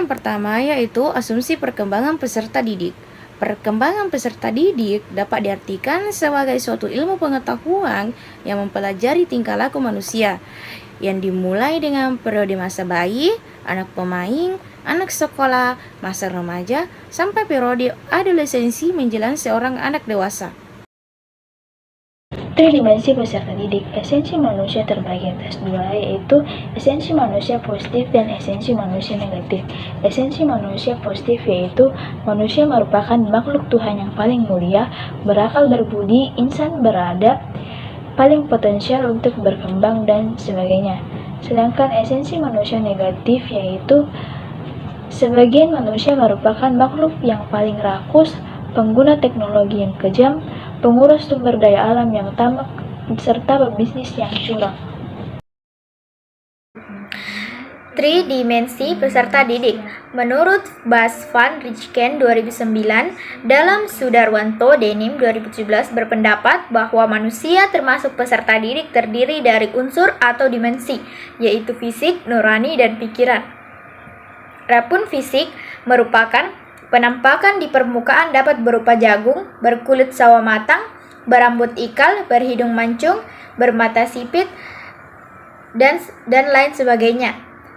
yang pertama yaitu asumsi perkembangan peserta didik. Perkembangan peserta didik dapat diartikan sebagai suatu ilmu pengetahuan yang mempelajari tingkah laku manusia, yang dimulai dengan periode masa bayi, anak pemain, anak sekolah, masa remaja, sampai periode adolescensi menjelang seorang anak dewasa. Tridimensi peserta didik. Esensi manusia terbagi atas dua, yaitu esensi manusia positif dan esensi manusia negatif. Esensi manusia positif yaitu manusia merupakan makhluk Tuhan yang paling mulia, berakal, berbudi, insan, beradab, paling potensial untuk berkembang, dan sebagainya. Sedangkan esensi manusia negatif yaitu sebagian manusia merupakan makhluk yang paling rakus, pengguna teknologi yang kejam, pengurus sumber daya alam yang tamak, serta pebisnis yang curang. Tridimensi peserta didik. Menurut Bas van Rijken 2009, dalam Sudarwanto Denim 2017 berpendapat bahwa manusia termasuk peserta didik terdiri dari unsur atau dimensi, yaitu fisik, nurani, dan pikiran. Adapun fisik merupakan penampakan di permukaan dapat berupa jagung, berkulit sawo matang, berambut ikal, berhidung mancung, bermata sipit, dan lain sebagainya.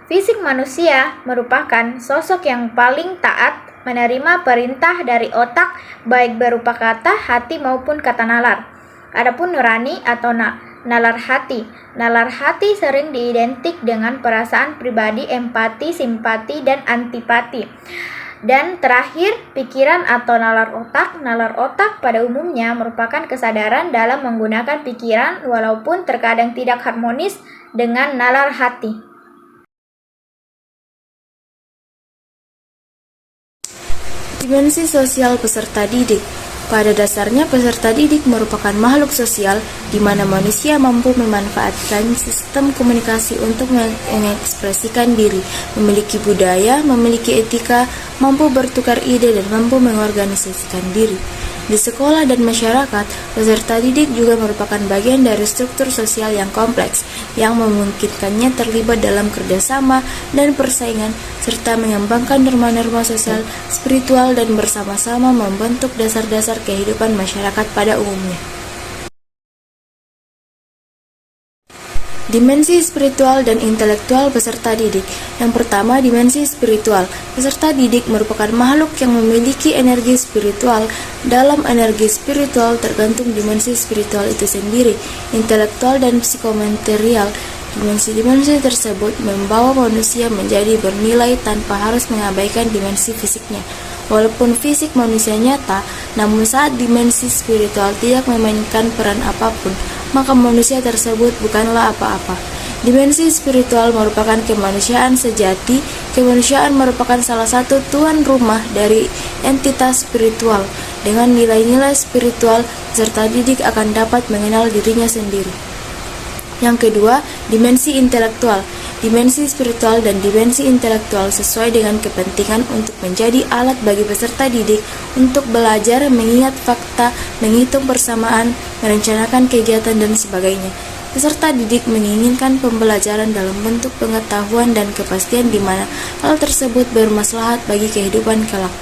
Fisik manusia merupakan sosok yang paling taat, menerima perintah dari otak, baik berupa kata, hati, maupun kata nalar. Adapun nurani atau nalar hati. Nalar hati sering diidentik dengan perasaan pribadi, empati, simpati, dan antipati. Dan terakhir, pikiran atau nalar otak. Nalar otak pada umumnya merupakan kesadaran dalam menggunakan pikiran walaupun terkadang tidak harmonis dengan nalar hati. Dimensi sosial peserta didik. Pada dasarnya peserta didik merupakan makhluk sosial di mana manusia mampu memanfaatkan sistem komunikasi untuk mengekspresikan diri, memiliki budaya, memiliki etika, mampu bertukar ide, dan mampu mengorganisasikan diri. Di sekolah dan masyarakat, peserta didik juga merupakan bagian dari struktur sosial yang kompleks, yang memungkinkannya terlibat dalam kerjasama dan persaingan, serta mengembangkan norma-norma sosial, spiritual, dan bersama-sama membentuk dasar-dasar kehidupan masyarakat pada umumnya. Dimensi spiritual dan intelektual peserta didik. Yang pertama, dimensi spiritual. Peserta didik merupakan makhluk yang memiliki energi spiritual. Dalam energi spiritual tergantung dimensi spiritual itu sendiri, intelektual dan psikomaterial. Dimensi-dimensi tersebut membawa manusia menjadi bernilai tanpa harus mengabaikan dimensi fisiknya. Walaupun fisik manusia nyata, namun saat dimensi spiritual tidak memainkan peran apapun, maka manusia tersebut bukanlah apa-apa. Dimensi spiritual merupakan kemanusiaan sejati. Kemanusiaan merupakan salah satu tuan rumah dari entitas spiritual. Dengan nilai-nilai spiritual, peserta didik akan dapat mengenal dirinya sendiri. Yang kedua, dimensi intelektual. Dimensi spiritual dan dimensi intelektual sesuai dengan kepentingan untuk menjadi alat bagi peserta didik untuk belajar, mengingat fakta, menghitung persamaan, merencanakan kegiatan, dan sebagainya. Peserta didik menginginkan pembelajaran dalam bentuk pengetahuan dan kepastian di mana hal tersebut bermaslahat bagi kehidupan kelak.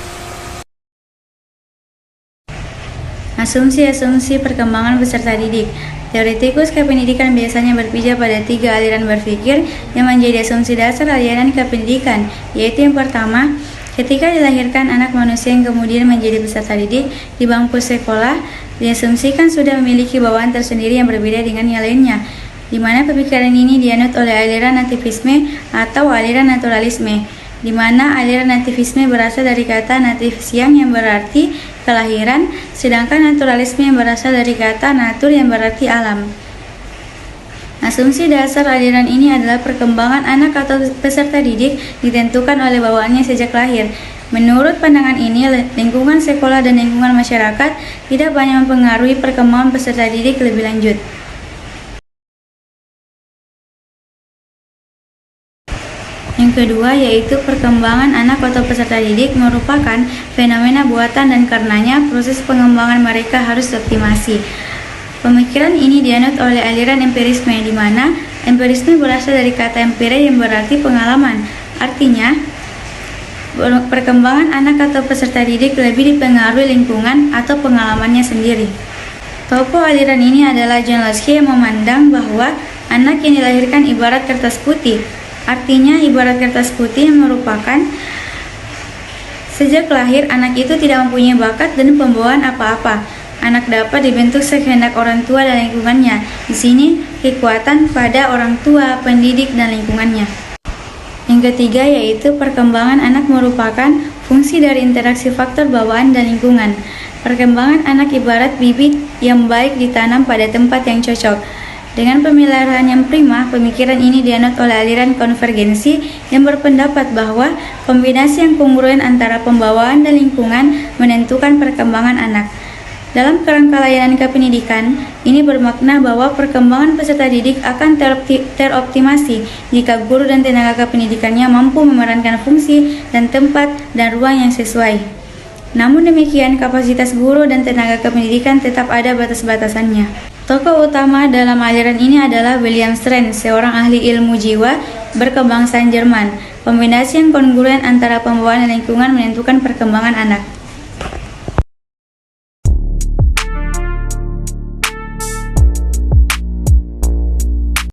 Asumsi-asumsi perkembangan peserta didik. Teoretikus kependidikan biasanya berpijak pada 3 aliran berpikir yang menjadi asumsi dasar aliran kependidikan, yaitu yang pertama, ketika dilahirkan anak manusia yang kemudian menjadi peserta didik di bangku sekolah, diasumsikan sudah memiliki bawaan tersendiri yang berbeda dengan yang lainnya, di mana pemikiran ini dianut oleh aliran nativisme atau aliran naturalisme, di mana aliran nativisme berasal dari kata nativisiam yang berarti kelahiran, sedangkan naturalisme yang berasal dari kata natur yang berarti alam. Asumsi dasar aliran ini adalah perkembangan anak atau peserta didik ditentukan oleh bawaannya sejak lahir. Menurut pandangan ini, lingkungan sekolah dan lingkungan masyarakat tidak banyak mempengaruhi perkembangan peserta didik lebih lanjut. Yang kedua, yaitu perkembangan anak atau peserta didik merupakan fenomena buatan dan karenanya proses pengembangan mereka harus dioptimasi. Pemikiran ini dianut oleh aliran empirisme, di mana empirisme berasal dari kata empire yang berarti pengalaman. Artinya, perkembangan anak atau peserta didik lebih dipengaruhi lingkungan atau pengalamannya sendiri. Tokoh aliran ini adalah John Locke yang memandang bahwa anak yang dilahirkan ibarat kertas putih. Artinya ibarat kertas putih yang merupakan sejak lahir anak itu tidak mempunyai bakat dan pembawaan apa-apa. Anak dapat dibentuk sekehendak orang tua dan lingkungannya. Di sini kekuatan pada orang tua, pendidik, dan lingkungannya. Yang ketiga yaitu perkembangan anak merupakan fungsi dari interaksi faktor bawaan dan lingkungan. Perkembangan anak ibarat bibit yang baik ditanam pada tempat yang cocok. Dengan pemeliharaan yang prima, pemikiran ini dianut oleh aliran konvergensi yang berpendapat bahwa kombinasi yang kongruen antara pembawaan dan lingkungan menentukan perkembangan anak. Dalam kerangka layanan kependidikan, ini bermakna bahwa perkembangan peserta didik akan teroptimasi jika guru dan tenaga kependidikannya mampu memerankan fungsi dan tempat dan ruang yang sesuai. Namun demikian, kapasitas guru dan tenaga kependidikan tetap ada batas-batasannya. Tokoh utama dalam aliran ini adalah William Strand, seorang ahli ilmu jiwa berkebangsaan Jerman. Kombinasi yang kongruen antara pembawaan dan lingkungan menentukan perkembangan anak.